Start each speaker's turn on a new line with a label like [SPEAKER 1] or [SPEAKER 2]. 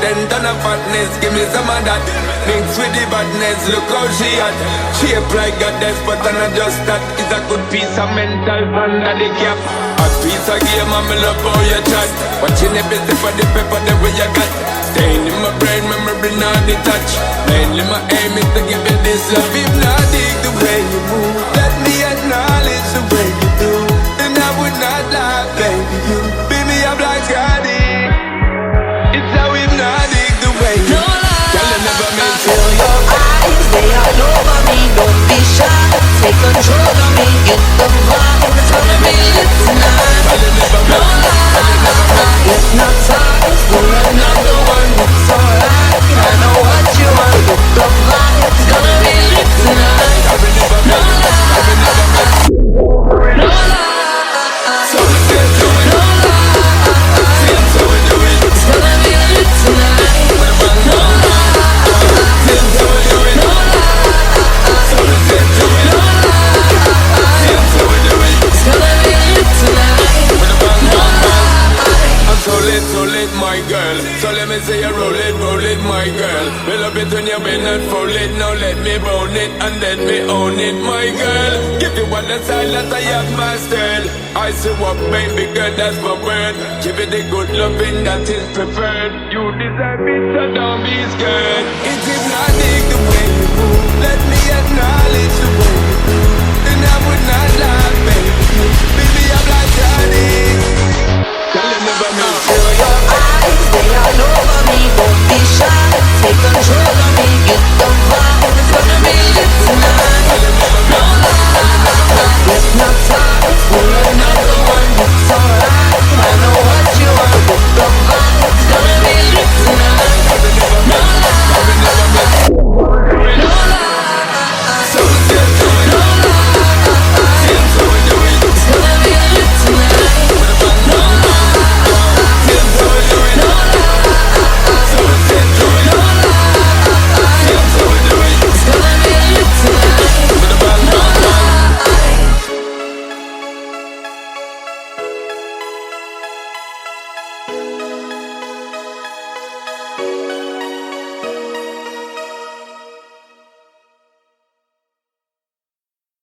[SPEAKER 1] 10 ton of fatness, give me some of that. Mix with the badness, look how she hot. Shape like goddess, but I'm not just that. It's a good piece of mental under the cap. A piece of game, I'm in love how you chat. Watching the busy for the pepper, the way you got. Staying in my brain, memory not detached. Mainly my aim is to give it this love. If not dig the way you move, let me acknowledge the way you do. Then I would not lie, baby, you beat me up like Gotti. It's how hypnotic the way you
[SPEAKER 2] no lie.
[SPEAKER 1] Girl, I never meant to.
[SPEAKER 2] Feel your eyes, they all over me. Don't be shy, take control of me. Get the vibe, it's gonna be lit tonight. No lie, hypnotized, pull another one. It's alright, I know what you want. Get the vibe, it's gonna be lit tonight. No lie, no lie.
[SPEAKER 1] So let's get to it.
[SPEAKER 2] No lie,
[SPEAKER 1] It's how we do it.
[SPEAKER 2] it's gonna be lit tonight. No lie,
[SPEAKER 1] It's how we do it.
[SPEAKER 2] no lie.
[SPEAKER 1] So let's get to it. It's how we do it.
[SPEAKER 2] It's gonna be lit tonight.
[SPEAKER 1] With a bang,
[SPEAKER 2] No
[SPEAKER 1] bang, bang.
[SPEAKER 2] lie.
[SPEAKER 1] I'm so lit, my girl. So let me say you roll it, my girl. We love it when you bend and fold it. Now let me bone it and let me own it, my girl. Give you one the style that I have mastered. I say what, baby girl, that's my word. Give it the good loving that is preferred. You deserve it, so don't be scared. It's